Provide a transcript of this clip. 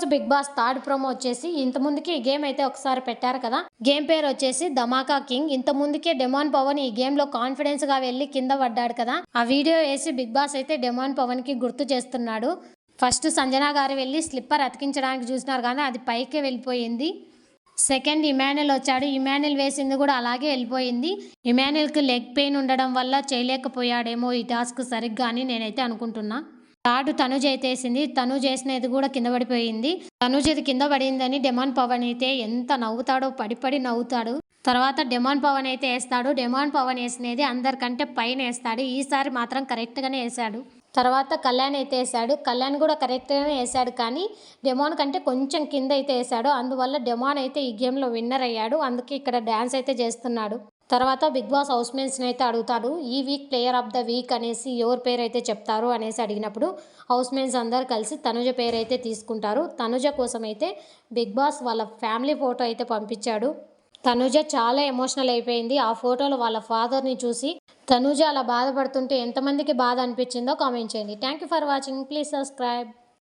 రోజు big boss third promo వచ్చేసి ఇంత ముందుకి ఈ గేమ్ అయితే ఒకసారి పెట్టారు కదా. గేమ్ పేరు వచ్చేసి ధమాకా కింగ్. ఇంత ముందుకే డెమాన్ పవన్ ఈ గేమ్ లో కాన్ఫిడెన్స్ గా వెళ్లి కింద పడ్డాడు కదా. ఆ వీడియో వేసి బిగ్ బాస్ అయితే డెమాన్ పవన్ కి గుర్తు చేస్తున్నాడు. ఫస్ట్ సంజన గారు వెళ్ళి స్లిప్పర్ అతికించడానికి చూసినారు కానీ అది పైకే వెళ్ళిపోయింది. సెకండ్ ఇమాన్యుల్ వచ్చాడు. ఇమాన్యుల్ వేసింది కూడా అలాగే వెళ్ళిపోయింది. ఇమాన్యుల్కి లెగ్ పెయిన్ ఉండడం వల్ల చేయలేకపోయాడేమో ఈ టాస్క్ సరిగ్గా అని నేనైతే అనుకుంటున్నా. థర్డ్ తనుజ్ అయితే వేసింది. తనుజ్ వేసినది కూడా కింద పడిపోయింది. తనుజ్ ఇది కింద పడిందని డెమాన్ పవన్ అయితే ఎంత నవ్వుతాడో, పడి నవ్వుతాడు. తర్వాత డెమాన్ పవన్ అయితే వేస్తాడు. డెమాన్ పవన్ వేసినది అందరికంటే పైన వేస్తాడు. ఈసారి మాత్రం కరెక్ట్గానే వేసాడు. తర్వాత కళ్యాణ్ అయితే వేసాడు. కళ్యాణ్ కూడా కరెక్ట్గానే వేసాడు కానీ డెమాన్ కంటే కొంచెం కింద అయితే వేసాడు. అందువల్ల డెమాన్ అయితే ఈ గేమ్లో విన్నర్ అయ్యాడు. అందుకే ఇక్కడ డ్యాన్స్ అయితే చేస్తున్నాడు. తర్వాత బిగ్ బాస్ హౌస్ మేట్స్ని అయితే అడుగుతాడు. ఈ week player of the week అనేసి ఎవరి పేరు అయితే చెప్తారు అనేసి అడిగినప్పుడు హౌస్ మేట్స్ అందరు కలిసి తనుజ పేరు అయితే తీసుకుంటారు. తనుజ కోసం అయితే బిగ్ బాస్ వాళ్ళ ఫ్యామిలీ ఫోటో అయితే పంపించాడు. తనుజ చాలా ఎమోషనల్ అయిపోయింది. ఆ ఫోటోలో వాళ్ళ ఫాదర్ని చూసి తనుజ అలా బాధపడుతుంటే ఎంతమందికి బాధ అనిపించిందో కామెంట్ చేయండి. Thank you for watching. Please subscribe.